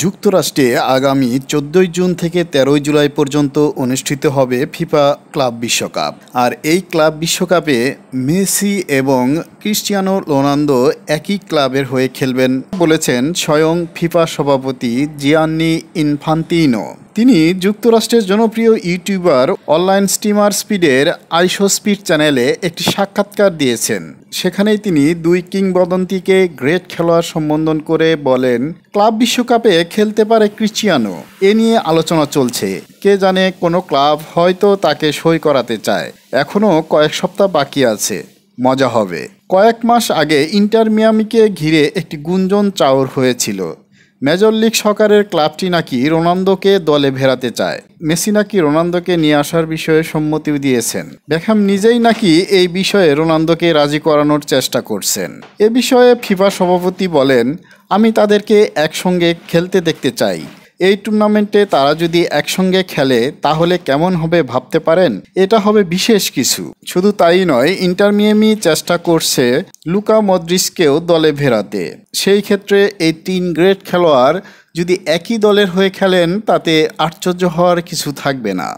যুক্তরাষ্ট্রে আগামী ১৪ জুন থেকে ১৩ জুলাই পর্যন্ত অনুষ্ঠিত হবে ফিফা ক্লাব বিশ্বকাপ। আর এই ক্লাব বিশ্বকাপে মেসি এবং ক্রিস্টিয়ানো রোনালদো একই ক্লাবের হয়ে খেলবেন বলেছেন স্বয়ং ফিফা সভাপতি জিয়ান্নি ইনফান্তিনো। তিনি যুক্তরাষ্ট্রের জনপ্রিয় ইউটিউবার অনলাইন স্ট্রিমার স্পিডের আইশো স্পিড চ্যানেলে একটি সাক্ষাৎকার দিয়েছেন। সেখানেই তিনি দুই কিংবদন্তিকে গ্রেট খেলোয়াড় সম্বোধন করে বলেন, ক্লাব বিশ্বকাপে খেলতে পারে ক্রিস্টিয়ানো। এ নিয়ে আলোচনা চলছে। কে জানে, কোনো ক্লাব হয়তো তাকে সই করাতে চায়। এখনও কয়েক সপ্তাহ বাকি আছে, মজা হবে। কয়েক মাস আগে ইন্টার মিয়ামিকে ঘিরে একটি গুঞ্জন চাউর হয়েছিল। মেজর লিগ সকারের ক্লাবটি নাকি রোনালদোকে দলে ফেরাতে চায়। মেসি নাকি রোনালদোকে নিয়ে আসার বিষয়ে সম্মতি দিয়েছেন। বেকহাম নিজেই নাকি এই বিষয়ে রোনালদোকে রাজি করানোর চেষ্টা করছেন। এ বিষয়ে ফিফা সভাপতি বলেন, আমি তাদেরকে একসঙ্গে খেলতে দেখতে চাই। এই টুর্নামেন্টে তারা যদি একসঙ্গে খেলে তাহলে কেমন হবে ভাবতে পারেন? এটা হবে বিশেষ কিছু। শুধু তাই নয়, ইন্টার মিয়ামি চেষ্টা করছে লুকা মদ্রিচকেও দলে ফেরাতে। সেই ক্ষেত্রে এই তিন গ্রেট খেলোয়াড় যদি একই দলের হয়ে খেলেন তাতে আশ্চর্য হওয়ার কিছু থাকবে না।